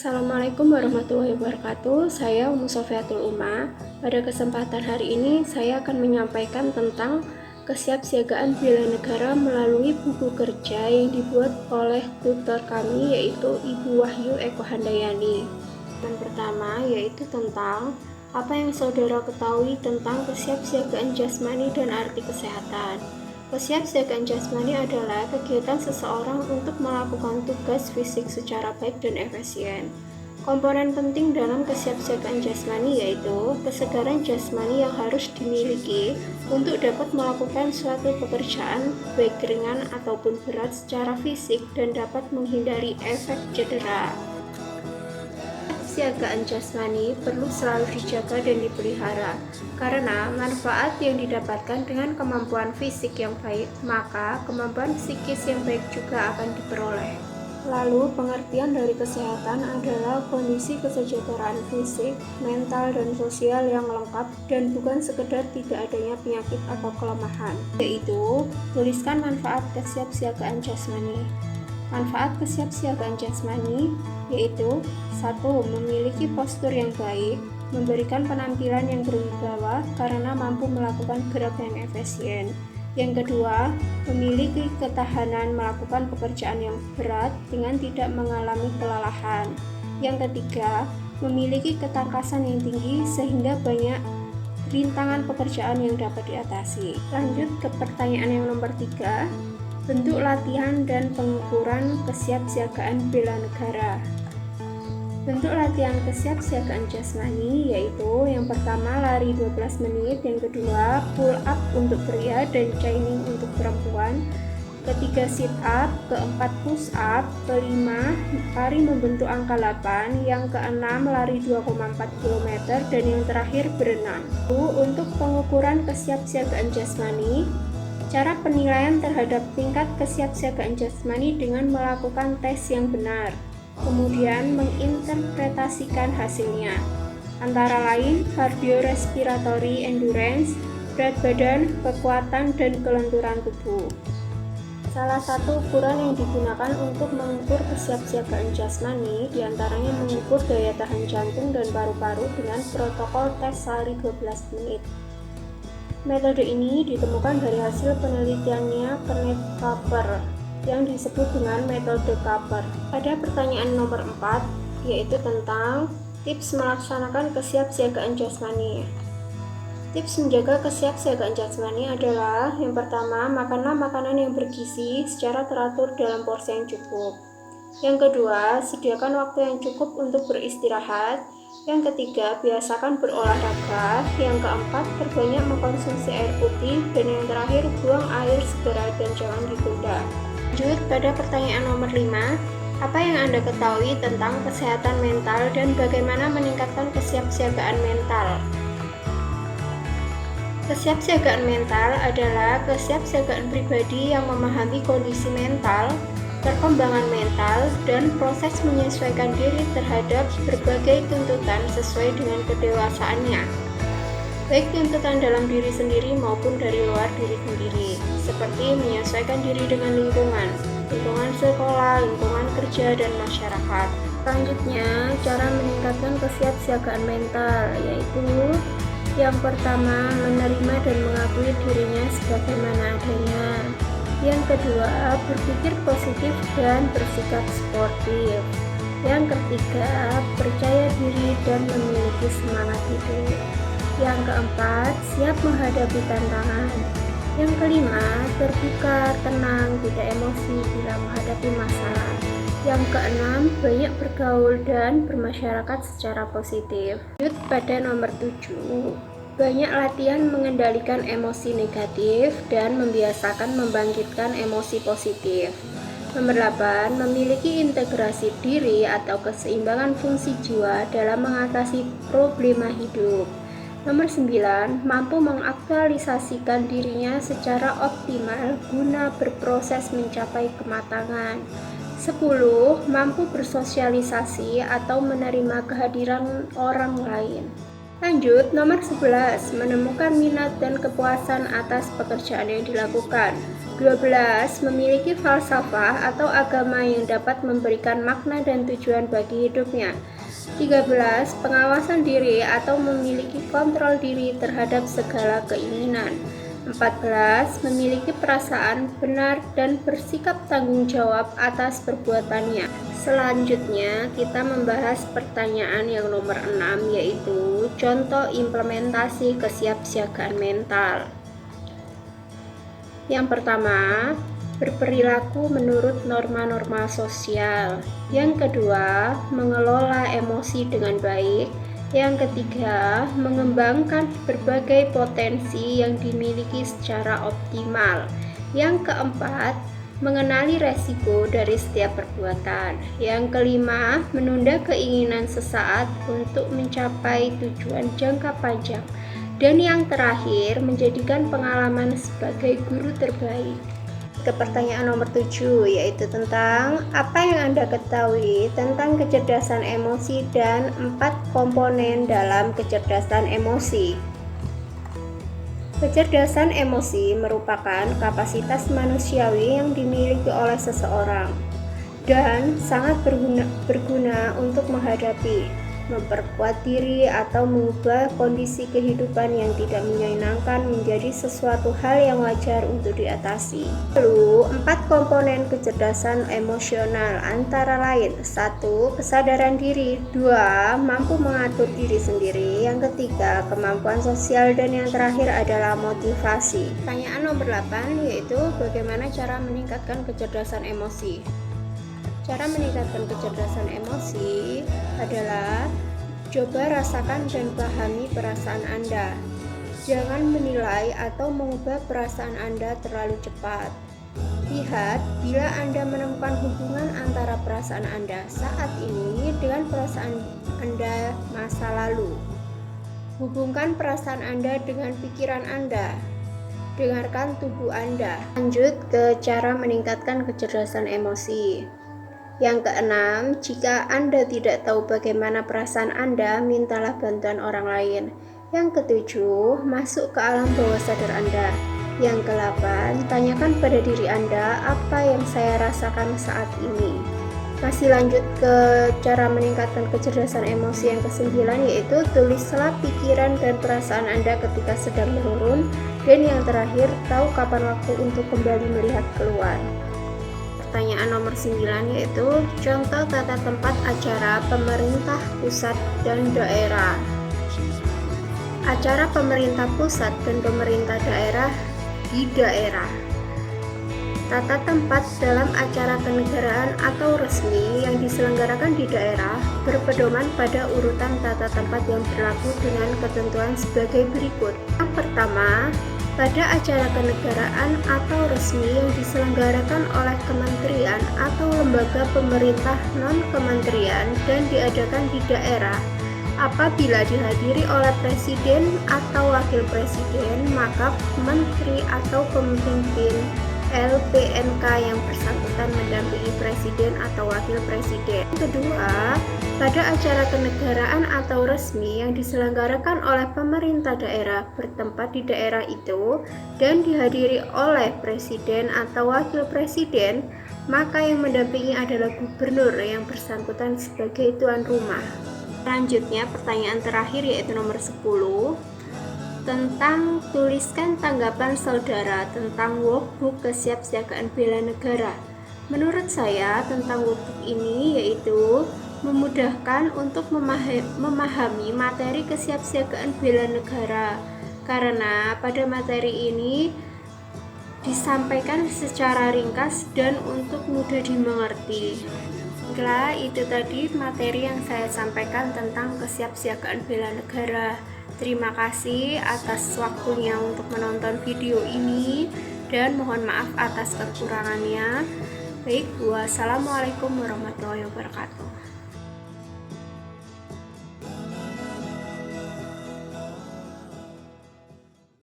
Assalamualaikum warahmatullahi wabarakatuh. Saya Umu Sofiatul Uma. Pada kesempatan hari ini saya akan menyampaikan tentang kesiapsiagaan bela negara melalui buku kerja yang dibuat oleh tutor kami, yaitu Ibu Wahyu Eko Handayani. Yang pertama yaitu tentang apa yang saudara ketahui tentang kesiapsiagaan jasmani dan arti kesehatan. Kesiapsiagaan jasmani adalah kegiatan seseorang untuk melakukan tugas fisik secara baik dan efisien. Komponen penting dalam kesiapsiagaan jasmani yaitu kesegaran jasmani yang harus dimiliki untuk dapat melakukan suatu pekerjaan baik ringan ataupun berat secara fisik dan dapat menghindari efek cedera. Kesiapsiagaan jasmani perlu selalu dijaga dan dipelihara, karena manfaat yang didapatkan dengan kemampuan fisik yang baik, maka kemampuan psikis yang baik juga akan diperoleh. Lalu, pengertian dari kesehatan adalah kondisi kesejahteraan fisik, mental, dan sosial yang lengkap dan bukan sekedar tidak adanya penyakit atau kelemahan. Yaitu, tuliskan manfaat kesiapsiagaan jasmani. Manfaat kesiapsiagaan jasmani yaitu 1. Memiliki postur yang baik, memberikan penampilan yang berwibawa karena mampu melakukan gerak yang efisien. Yang kedua, memiliki ketahanan melakukan pekerjaan yang berat dengan tidak mengalami kelelahan. Yang ketiga, memiliki ketangkasan yang tinggi sehingga banyak rintangan pekerjaan yang dapat diatasi. Lanjut ke pertanyaan yang nomor 3. Bentuk latihan dan pengukuran kesiapsiagaan bela negara. Bentuk latihan kesiapsiagaan jasmani yaitu yang pertama lari 12 menit, yang kedua pull up untuk pria dan chaining untuk perempuan, ketiga sit up, keempat push up, kelima lari membentuk angka 8, yang keenam lari 2,4 km, dan yang terakhir berenang. Untuk pengukuran kesiapsiagaan jasmani, cara penilaian terhadap tingkat kesiapsiagaan jasmani dengan melakukan tes yang benar, kemudian menginterpretasikan hasilnya, antara lain cardiorespiratory endurance, berat badan, kekuatan, dan kelenturan tubuh. Salah satu ukuran yang digunakan untuk mengukur kesiapsiagaan jasmani diantaranya mengukur daya tahan jantung dan paru-paru dengan protokol tes lari 12 menit. Metode ini ditemukan dari hasil penelitiannya Kenneth Capper yang disebut dengan metode Capper. Pada pertanyaan nomor 4, yaitu tentang tips melaksanakan kesiapsiagaan jasmani. Tips menjaga kesiapsiagaan jasmani adalah yang pertama, makanlah makanan yang bergizi secara teratur dalam porsi yang cukup. Yang kedua, sediakan waktu yang cukup untuk beristirahat. Yang ketiga, biasakan berolahraga. Yang keempat, perbanyak mengkonsumsi air putih. Dan yang terakhir, buang air segera dan jangan ditunda. Lanjut pada pertanyaan nomor 5. Apa yang Anda ketahui tentang kesehatan mental dan bagaimana meningkatkan kesiapsiagaan mental? Kesiapsiagaan mental adalah kesiapsiagaan pribadi yang memahami kondisi mental, perkembangan mental, dan proses menyesuaikan diri terhadap berbagai tuntutan sesuai dengan kedewasaannya, baik tuntutan dalam diri sendiri maupun dari luar diri sendiri, seperti menyesuaikan diri dengan lingkungan sekolah, lingkungan kerja, dan masyarakat. Selanjutnya, cara meningkatkan kesiapsiagaan mental yaitu yang pertama, menerima dan mengakui dirinya sebagaimana adanya. Yang kedua, berpikir positif dan bersikap sportif. Yang ketiga, percaya diri dan memiliki semangat hidup. Yang keempat, siap menghadapi tantangan. Yang kelima, terbuka, tenang, tidak emosi bila menghadapi masalah. Yang keenam, banyak bergaul dan bermasyarakat secara positif. Lanjut pada nomor 7. Banyak latihan mengendalikan emosi negatif dan membiasakan membangkitkan emosi positif. Nomor 8. Memiliki integrasi diri atau keseimbangan fungsi jiwa dalam mengatasi problema hidup. Nomor 9. Mampu mengaktualisasikan dirinya secara optimal guna berproses mencapai kematangan. 10. Mampu bersosialisasi atau menerima kehadiran orang lain. Lanjut, nomor 11, menemukan minat dan kepuasan atas pekerjaan yang dilakukan. 12, memiliki falsafah atau agama yang dapat memberikan makna dan tujuan bagi hidupnya. 13, pengawasan diri atau memiliki kontrol diri terhadap segala keinginan. 14, memiliki perasaan benar dan bersikap tanggung jawab atas perbuatannya. Selanjutnya, kita membahas pertanyaan yang nomor 6, yaitu contoh implementasi kesiapsiagaan mental. Yang pertama, berperilaku menurut norma-norma sosial. Yang kedua, mengelola emosi dengan baik. Yang ketiga, mengembangkan berbagai potensi yang dimiliki secara optimal. Yang keempat, mengenali resiko dari setiap perbuatan. Yang kelima, menunda keinginan sesaat untuk mencapai tujuan jangka panjang. Dan yang terakhir, menjadikan pengalaman sebagai guru terbaik. Ke pertanyaan nomor 7, yaitu tentang apa yang Anda ketahui tentang kecerdasan emosi dan 4 komponen dalam kecerdasan emosi. Kecerdasan emosi merupakan kapasitas manusiawi yang dimiliki oleh seseorang dan sangat berguna untuk menghadapi, memperkuat diri atau mengubah kondisi kehidupan yang tidak menyenangkan menjadi sesuatu hal yang wajar untuk diatasi. Lalu, 4 komponen kecerdasan emosional antara lain: 1. Kesadaran diri. 2. Mampu mengatur diri sendiri. Yang ketiga, kemampuan sosial. Dan yang terakhir adalah motivasi. Pertanyaan nomor 8, yaitu bagaimana cara meningkatkan kecerdasan emosi. Cara meningkatkan kecerdasan emosi adalah coba rasakan dan pahami perasaan Anda. Jangan menilai atau mengubah perasaan Anda terlalu cepat. Lihat bila Anda menemukan hubungan antara perasaan Anda saat ini dengan perasaan Anda masa lalu. Hubungkan perasaan Anda dengan pikiran Anda. Dengarkan tubuh Anda. Lanjut ke cara meningkatkan kecerdasan emosi. Yang keenam, jika Anda tidak tahu bagaimana perasaan Anda, mintalah bantuan orang lain. Yang ketujuh, masuk ke alam bawah sadar Anda. Yang ke-8, tanyakan pada diri Anda apa yang saya rasakan saat ini. Masih lanjut ke cara meningkatkan kecerdasan emosi yang ke-9, yaitu tulislah pikiran dan perasaan Anda ketika sedang menurun. Dan yang terakhir, tahu kapan waktu untuk kembali melihat keluar. Pertanyaan nomor 9, yaitu contoh tata tempat acara pemerintah pusat dan daerah. Acara pemerintah pusat dan pemerintah daerah di daerah. Tata tempat dalam acara kenegaraan atau resmi yang diselenggarakan di daerah berpedoman pada urutan tata tempat yang berlaku dengan ketentuan sebagai berikut. Yang pertama, pada acara kenegaraan atau resmi yang diselenggarakan oleh kementerian atau lembaga pemerintah non-kementerian dan diadakan di daerah, apabila dihadiri oleh presiden atau wakil presiden, maka menteri atau pemimpin LPNK yang bersangkutan mendampingi presiden atau wakil presiden. Kedua, pada acara kenegaraan atau resmi yang diselenggarakan oleh pemerintah daerah bertempat di daerah itu dan dihadiri oleh presiden atau wakil presiden, maka yang mendampingi adalah gubernur yang bersangkutan sebagai tuan rumah. Selanjutnya, pertanyaan terakhir yaitu nomor 10. Tentang tuliskan tanggapan saudara tentang workbook kesiapsiagaan bela negara. Menurut saya tentang workbook ini yaitu memudahkan untuk memahami materi kesiapsiagaan bela negara, karena pada materi ini disampaikan secara ringkas dan untuk mudah dimengerti. Baiklah, itu tadi materi yang saya sampaikan tentang kesiapsiagaan bela negara. Terima kasih atas waktunya untuk menonton video ini dan mohon maaf atas kekurangannya. Baik, wassalamualaikum warahmatullahi wabarakatuh.